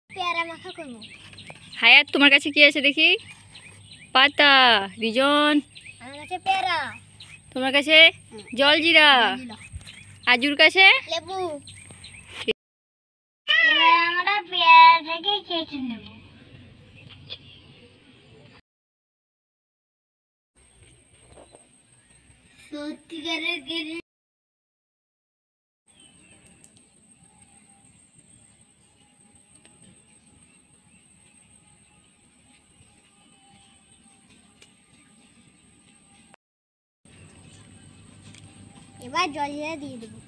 পেয়ারা মাখা করব। হায়াত তোমার কাছে কি আছে দেখি? পাতা। রিজন আমার কাছে পেয়ারা। তোমার কাছে জলজিরা। আজুর কাছে লেবু। এবার আমরা পেয়ারাটাকে কেটে নেব। সত্যিকারের কেটে এবার জলজিরা দিয়ে দেবো।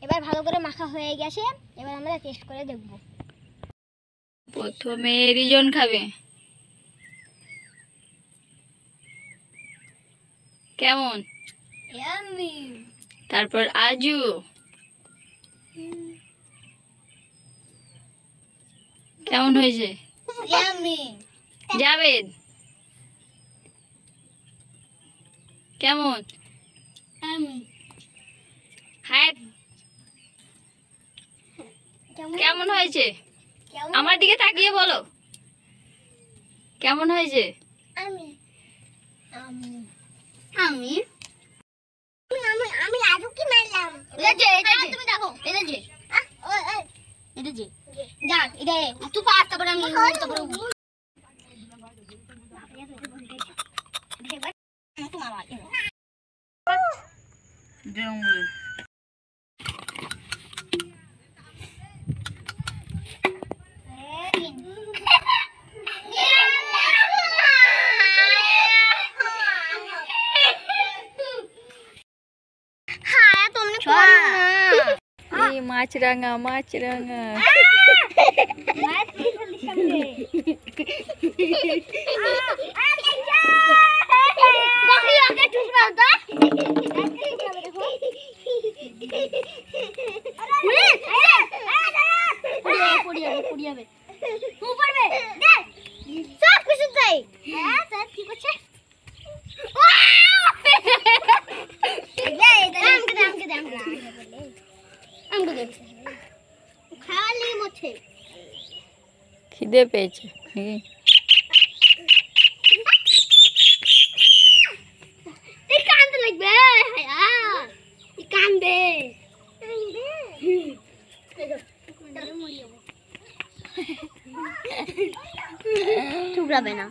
এবার ভালো করে মাখা হয়ে গেছে, এবার আমরা টেস্ট করে দেখব। প্রথমে রিজন খাবে। কেমন? ইয়াম্মি। তারপর আজু। কেমন হয়েছে? ইয়াম্মি। জাবেদ কেমন? ইয়াম্মি। হায়াত কেমন হয়েছে? আমার দিকে তাকিয়ে বলো কেমন হয়েছে? আমি আমি আমি আমি আজু কি মারলাম? তুমি দেখো এটা যে এটা যে যাক এটা তুই পাস তারপরে আমি তারপরে মাছরাঙা মাছরাঙা খিদে পেয়েছে কান্দে লাগবে কান্দে টুকরাবে না।